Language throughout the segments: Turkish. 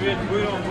Evet, buyurun.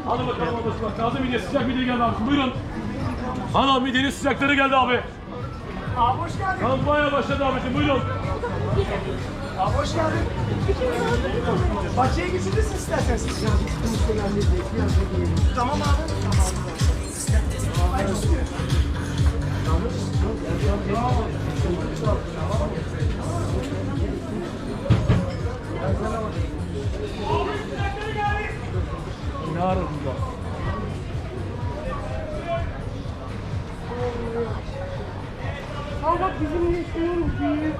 Hadi bakalım babası bak. Taze midye, sıcak midye geldi abi. Buyurun. Ana midyenin sıcakları geldi abi. Abi hoş geldin. Kampanya başladı abicim. Buyurun. Abi hoş geldin. Bahçeye geçebilirsin istersen siz. Tamam abi. Ne aradın da? Al bak bizim yeşilimiz büyük.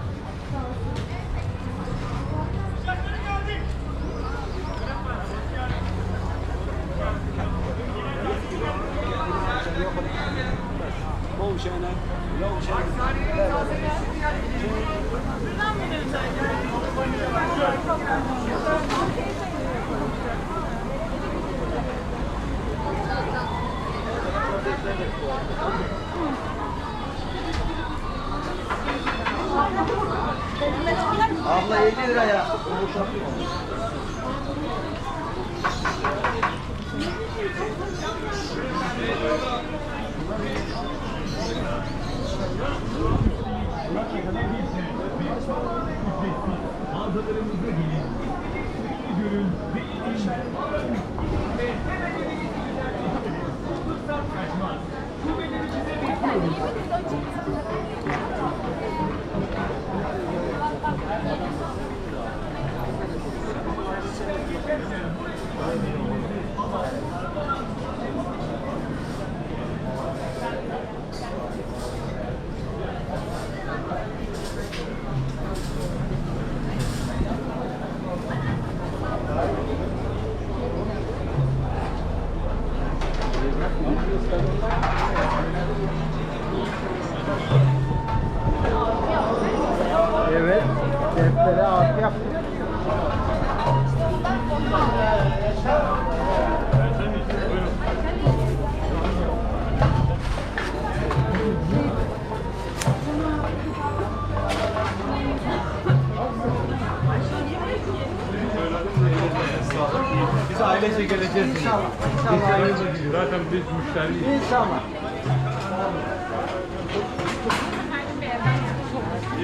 Abla 50 lira ya. Mağazalarımıza gelin. Görün ve kaçmaz. Şubelerimize bekliyoruz. Evet. Deftere at yap. Biz ailece geleceğiz. İnşallah. Zaten biz müşteriyiz. İnşallah.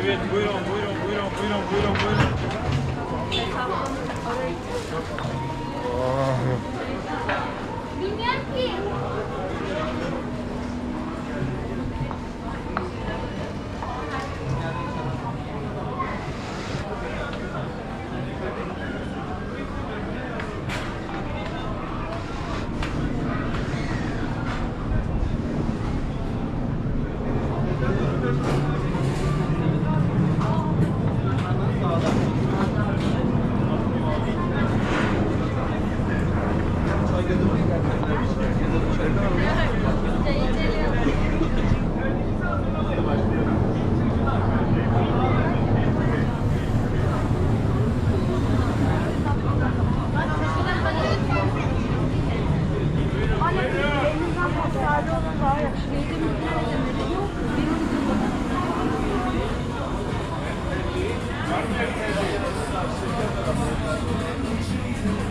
Evet, buyurun. Bilmiyorum ki.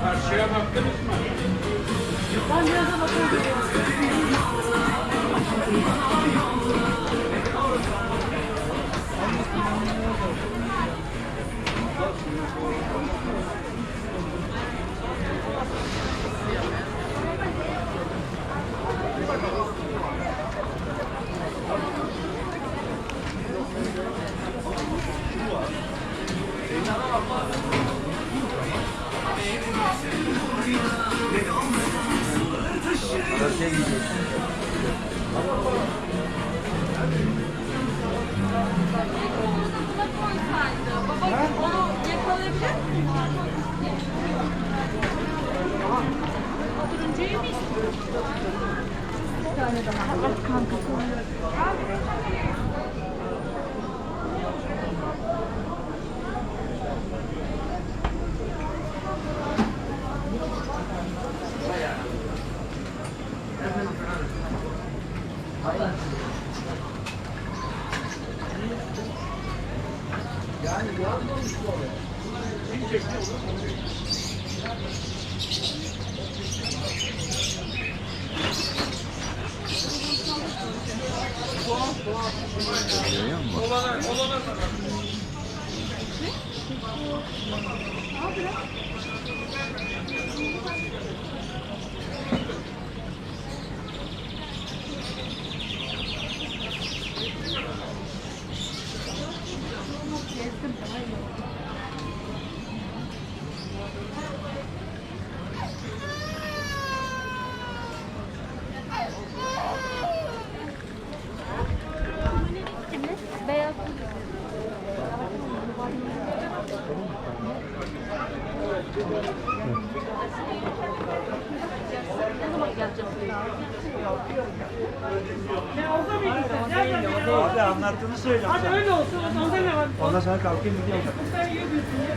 Karşıya baktınız mı? Ben biraz da bakıyorum. Dörtte gideceğiz. Baba onu yakalayabilir miyim? Turuncuyu mu istiyorsun? Bir tane daha. Bak kankası. Beyaz. Ne zaman geleceğim? Ne oldu mu? Nereden biliyorsun? Abi anlattığını söyle. Hadi öyle olsun. Onda ne var? Ondan sonra kalkayım gideyim. Sen iyi diyorsun ya.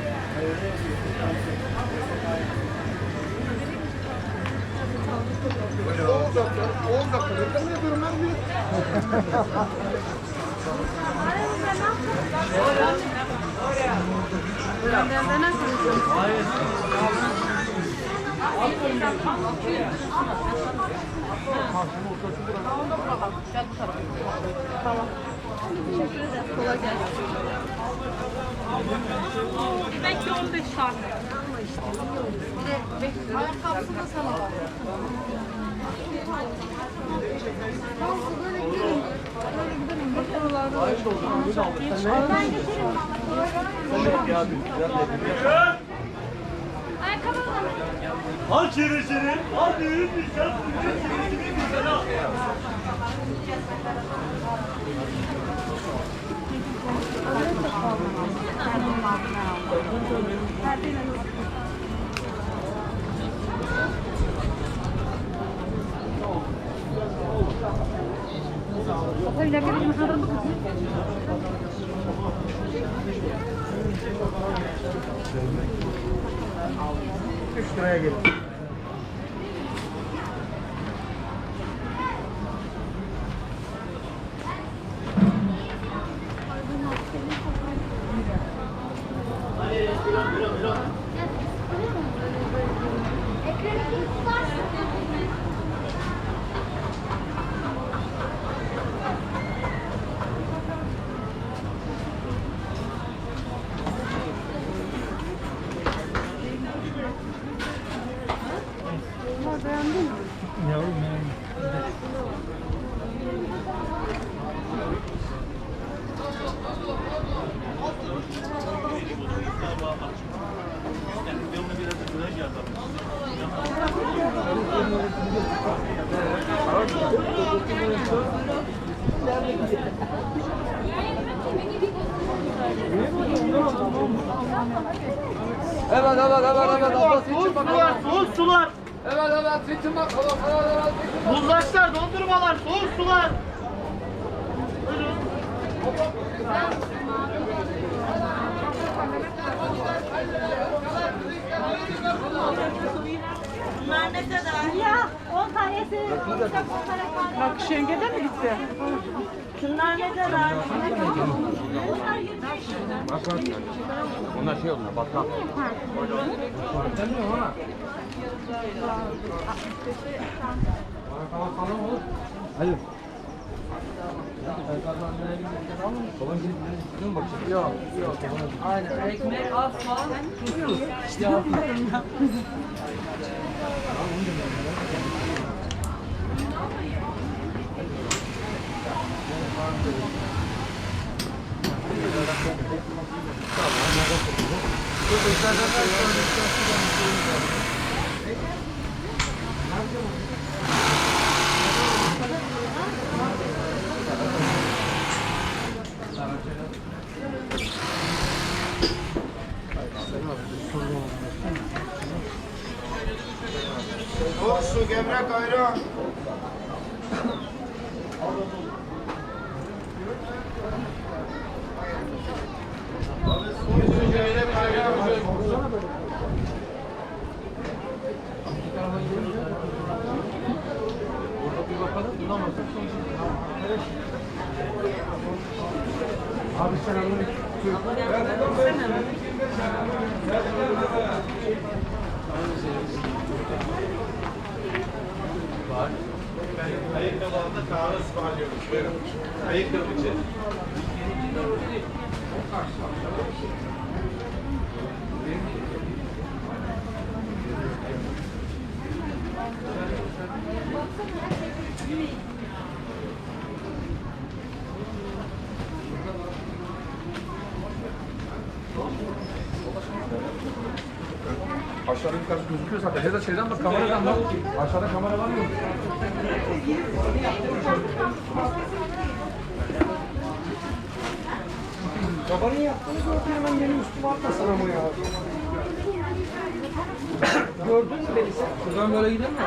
Kolay gelsin. Belki 15 tane. Ayakkabısı da sana var. Ben geçerim. Ayakkabı mı? Al çenesini. Al düğün güzel. Öyle bir mıhırı mı kızım? Üç liraya gelin. Ekranı tutarsa. Beğendin mi? Yavrum Evet. Soğuk sular, soğuk sular. Evet, bitim bakalım. Evet. Buzlaşlar, dondurmalar, soğuk sular. Bunlar ne kadar? Ya 10 tane Bak Şenge'de mi gitti? Şunlar ne kadar? Onlar şey oldu, bakkal. Demiyorum ama. Tamam olur. Hayır. Yok, yok. Aynen. Ekmek az falan. İşte Soğuk su, gevrek ayran. Abi selamünaleyküm. Ayakkabı alanda kahve ısmarlıyoruz. Buyurun. Ayakkabı için. Aşağıda yukarı gözüküyor zaten. Ya da şeyden bak, kameradan bak. Aşağıda kamera var mı? Kabarını yaptığını gördüm, hemen benim üstüme atmasın ama ya. Gördün mü beni sen? Şuradan böyle gidelim mi?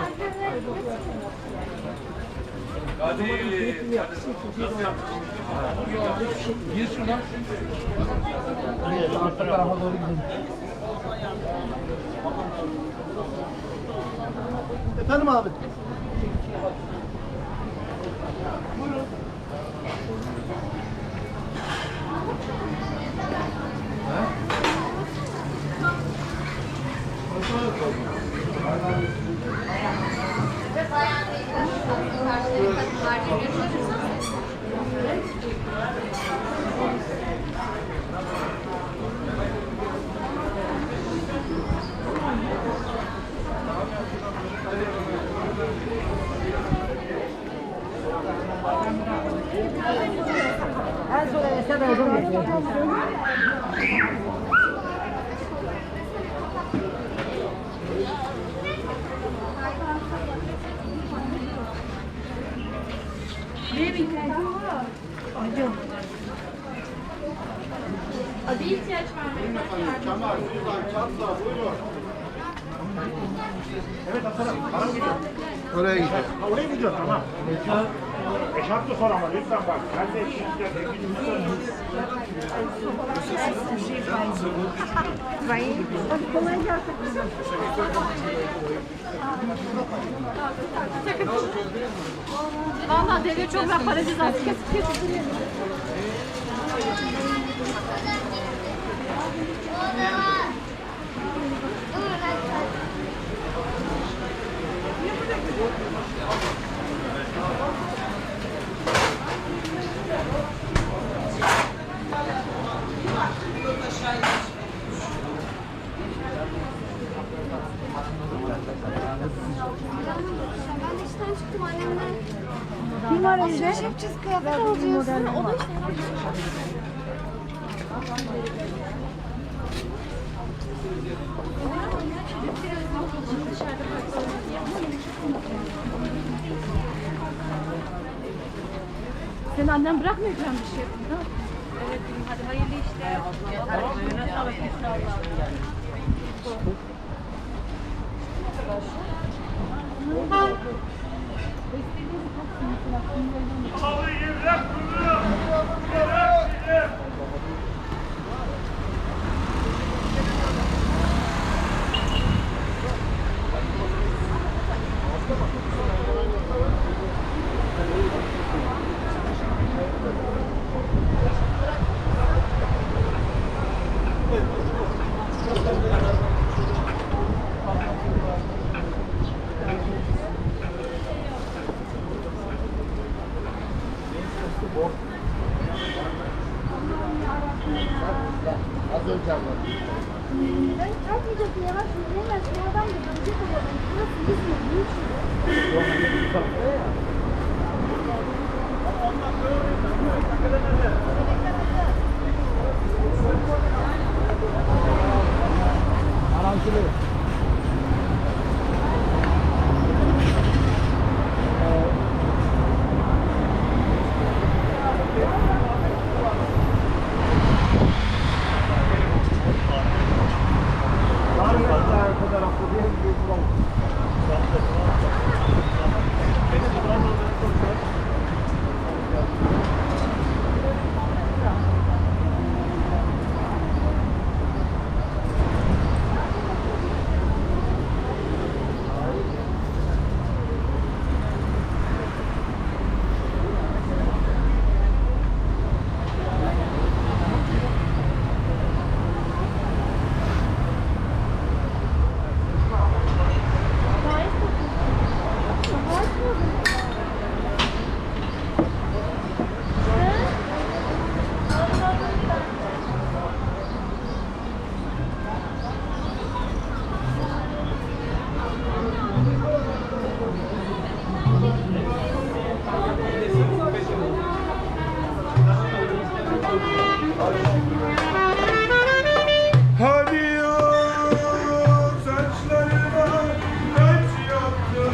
Hadi. Gir şuradan. Arka tarafa doğru gidelim. Efendim abi. En son Eser Erdoğan geliyor. Bir ihtiyaç var mı? Kemal, Suzan, Çatla, buyurun. Oraya gidelim. Oraya mı gidiyorsun? Tamam. Eşarplı sor ama lütfen bak. Ben de eşitlikle Hadi kolay gelsin. Valla deve çok rahat para cezası kesip Ben işten çıktım annemden. Kim var evde? Şefçiz kıyafet alacaksın. O da işte. Seni annem bırakmıyor falan bir şey yapın. Evet, hadi hayırlı işler. Ayağına sağlık inşallah. Abi evlat kuruyor. Evlat. Ben çarpmayacak diye var. Şimdi hemen sonradan da dönecek olalım. Burası İzmir. Niçin? Hadi ya saçlarına kaç yaptım.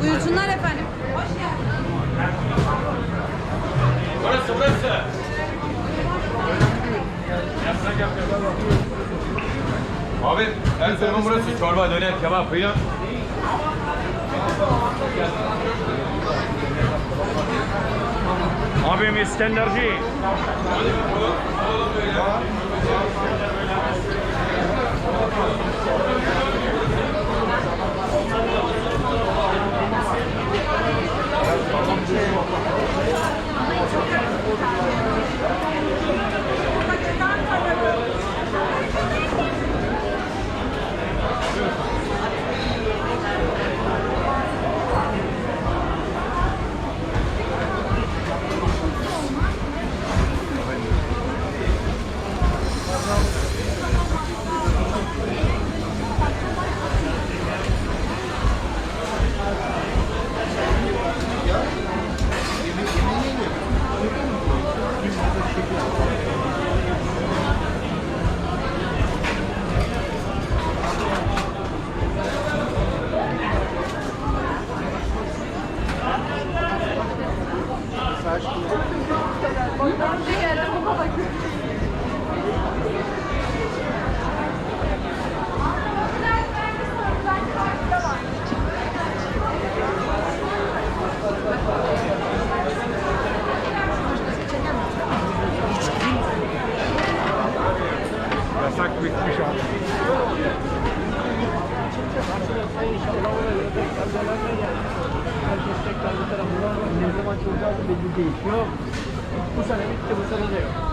Buyursunlar efendim. Burası burası. Abi en sorun burası. Çorba, döner, kebap, kıyma. Abim İskenderci. Yasak bitmiş abi. Herkes tekrar bir tarafından ne zaman çoğacağı belli değil. Yok. Bu sene bitti, bu sene de yok.